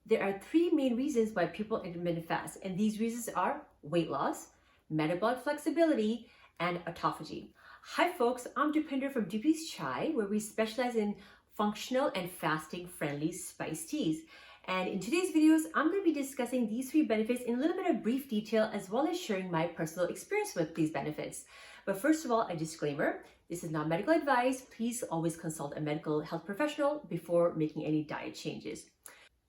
There are three main reasons why people intermittent fast, and these reasons are weight loss, metabolic flexibility, and autophagy. Hi folks, I'm Deepinder from Deepy's Chai, where we specialize in functional and fasting-friendly spiced teas. And in today's videos, I'm going to be discussing these three benefits in a little bit of brief detail, as well as sharing my personal experience with these benefits. But first of all, a disclaimer, this is not medical advice. Please always consult a medical health professional before making any diet changes.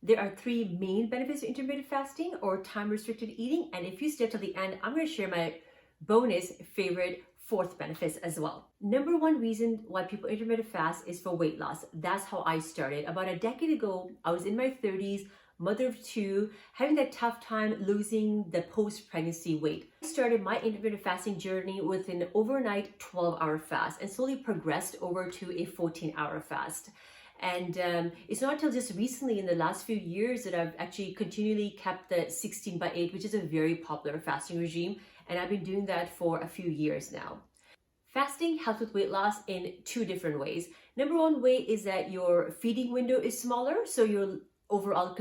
There are three main benefits of intermittent fasting or time-restricted eating. And if you stay till the end, I'm going to share my bonus favorite fourth benefits as well. Number one reason why people intermittent fast is for weight loss. That's how I started. About a decade ago, I was in my 30s, mother of two, having that tough time losing the post-pregnancy weight. I started my intermittent fasting journey with an overnight 12-hour fast and slowly progressed over to a 14-hour fast. And it's not until just recently in the last few years that I've actually continually kept the 16/8, which is a very popular fasting regime. And I've been doing that for a few years now. Fasting helps with weight loss in two different ways. Number one way is that your feeding window is smaller, so you're overall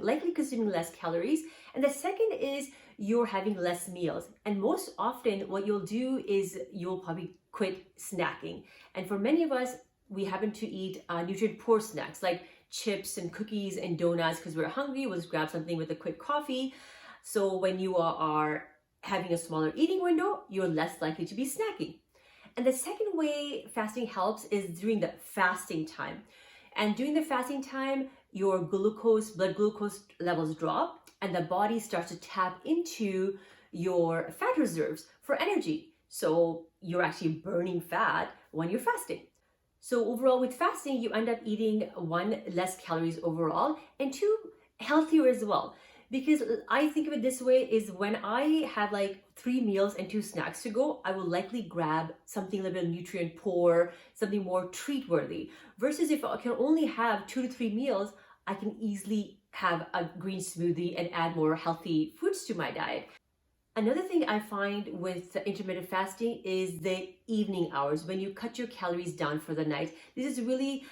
likely consuming less calories. And the second is you're having less meals. And most often what you'll do is you'll probably quit snacking. And for many of us, we happen to eat nutrient-poor snacks like chips and cookies and donuts because we're hungry. We'll just grab something with a quick coffee. So when you are having a smaller eating window, you're less likely to be snacking. And the second way fasting helps is during the fasting time. And during the fasting time, your blood glucose levels drop and the body starts to tap into your fat reserves for energy. So you're actually burning fat when you're fasting. So overall with fasting, you end up eating one, less calories overall, and two, healthier as well. Because I think of it this way is when I have like 3 meals and 2 snacks to go, I will likely grab something a little bit nutrient poor, something more treat worthy. Versus if I can only have 2 to 3 meals, I can easily have a green smoothie and add more healthy foods to my diet. Another thing I find with intermittent fasting is the evening hours when you cut your calories down for the night. This is really,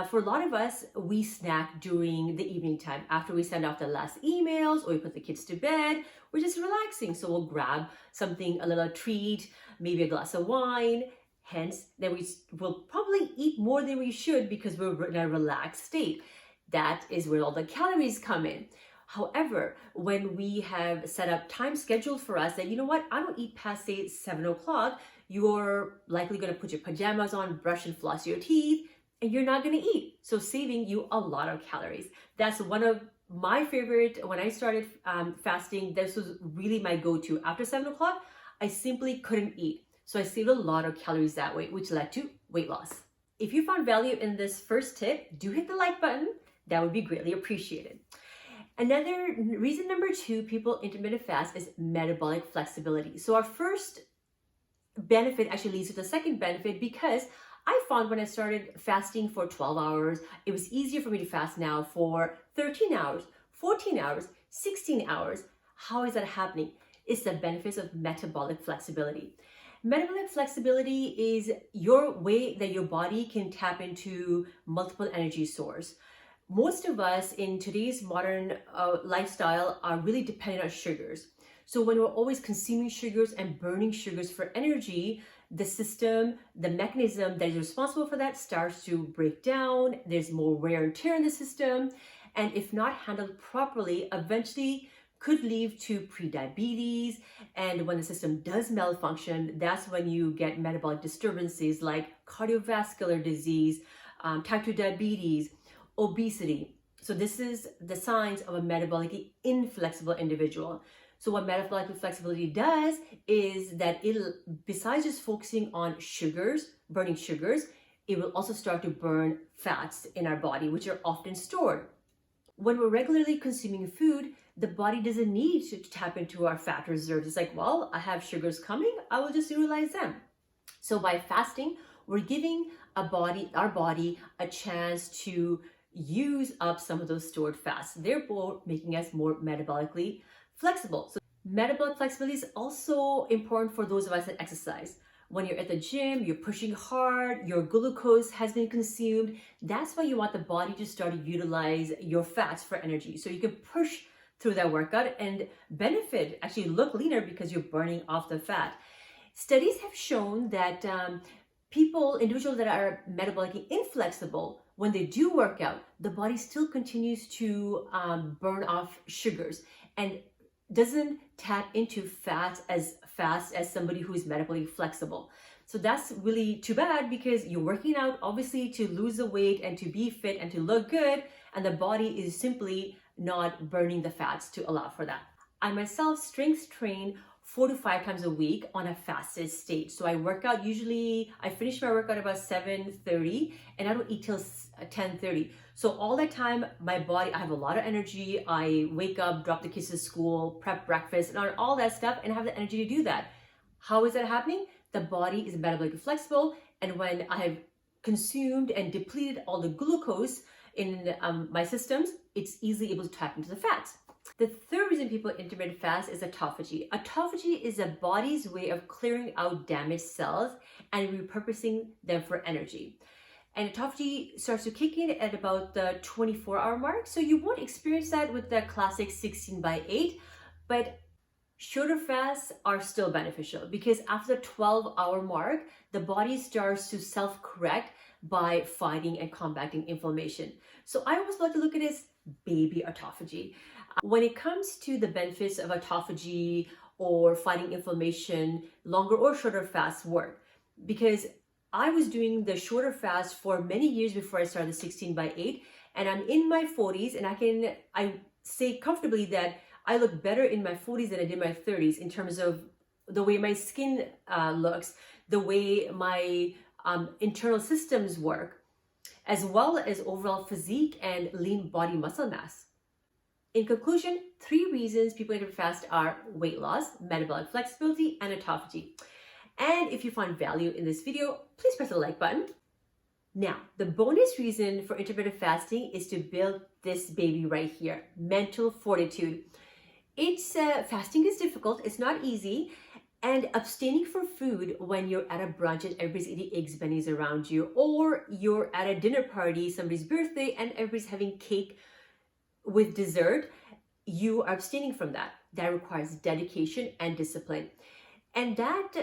for a lot of us, we snack during the evening time after we send off the last emails or we put the kids to bed. We're just relaxing. So we'll grab something, a little treat, maybe a glass of wine. Hence, then we will probably eat more than we should because we're in a relaxed state. That is where all the calories come in. However, when we have set up time scheduled for us that, you know what, I don't eat past, say, 7 o'clock, you're likely going to put your pajamas on, brush and floss your teeth, and you're not going to eat. So saving you a lot of calories. That's one of my favorite, when I started fasting, this was really my go-to. After 7 o'clock, I simply couldn't eat. So I saved a lot of calories that way, which led to weight loss. If you found value in this first tip, do hit the like button. That would be greatly appreciated. Another reason number two, people intermittent fast is metabolic flexibility. So our first benefit actually leads to the second benefit because I found when I started fasting for 12 hours, it was easier for me to fast now for 13 hours, 14 hours, 16 hours. How is that happening? It's the benefits of metabolic flexibility. Metabolic flexibility is your way that your body can tap into multiple energy sources. Most of us in today's modern lifestyle are really dependent on sugars. So when we're always consuming sugars and burning sugars for energy, the system, the mechanism that is responsible for that starts to break down. There's more wear and tear in the system. And if not handled properly, eventually could lead to prediabetes. And when the system does malfunction, that's when you get metabolic disturbances like cardiovascular disease, type 2 diabetes, obesity. So this is the signs of a metabolically inflexible individual. So what metabolic flexibility does is that besides just focusing on sugars, burning sugars, it will also start to burn fats in our body, which are often stored. When we're regularly consuming food, the body doesn't need to tap into our fat reserves. It's like, well, I have sugars coming, I will just utilize them. So by fasting, we're giving our body a chance to use up some of those stored fats, therefore making us more metabolically flexible. So metabolic flexibility is also important for those of us that exercise. when you're at the gym, you're pushing hard, your glucose has been consumed. That's why you want the body to start to utilize your fats for energy. So you can push through that workout and benefit, actually look leaner because you're burning off the fat. Studies have shown that individuals that are metabolically inflexible, when they do work out, the body still continues to burn off sugars and doesn't tap into fats as fast as somebody who is metabolically flexible. So that's really too bad, because you're working out obviously to lose the weight and to be fit and to look good, and the body is simply not burning the fats to allow for that. I myself strength train 4 to 5 times a week on a fasted state. So I work out, usually I finish my workout about 7:30 and I don't eat till 10:30. So all that time, my body, I have a lot of energy. I wake up, drop the kids to school, prep breakfast, and all that stuff, and I have the energy to do that. How is that happening? The body is metabolically flexible, and when I have consumed and depleted all the glucose in my systems, it's easily able to tap into the fats. The third reason people intermittent fast is autophagy. Autophagy is the body's way of clearing out damaged cells and repurposing them for energy. And autophagy starts to kick in at about the 24-hour mark. So you won't experience that with the classic 16/8, but shorter fasts are still beneficial, because after the 12-hour mark, the body starts to self-correct by fighting and combating inflammation. So I always like to look at it as baby autophagy. When it comes to the benefits of autophagy or fighting inflammation, longer or shorter fasts work, because I was doing the shorter fast for many years before I started the 16/8, and I'm in my 40s, and I say comfortably that I look better in my 40s than I did in my 30s in terms of the way my skin looks, the way my internal systems work, as well as overall physique and lean body muscle mass. In conclusion, 3 reasons people intermittent fast are weight loss, metabolic flexibility, and autophagy. And if you find value in this video, please press the like button. Now, the bonus reason for intermittent fasting is to build this baby right here, mental fortitude. Fasting is difficult, it's not easy, and abstaining from food when you're at a brunch and everybody's eating eggs bennies around you, or you're at a dinner party, somebody's birthday, and everybody's having cake with dessert, you are abstaining from that. That requires dedication and discipline. And that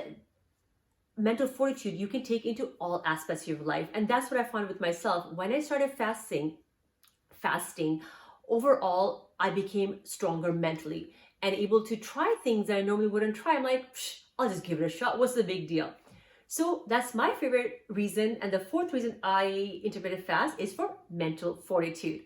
mental fortitude you can take into all aspects of your life. And that's what I found with myself. When I started fasting, overall, I became stronger mentally and able to try things that I normally wouldn't try. I'm like, I'll just give it a shot. What's the big deal? So that's my favorite reason. And the 4th reason I intermittent fast is for mental fortitude.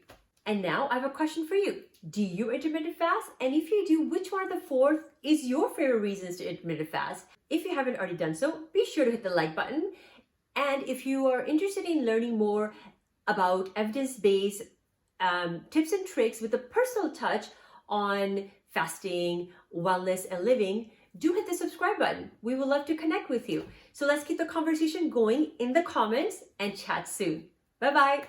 And now I have a question for you. Do you intermittent fast? And if you do, which one of the 4 is your favorite reasons to intermittent fast? If you haven't already done so, be sure to hit the like button. And if you are interested in learning more about evidence-based tips and tricks with a personal touch on fasting, wellness, and living, do hit the subscribe button. We would love to connect with you. So let's keep the conversation going in the comments and chat soon. Bye-bye.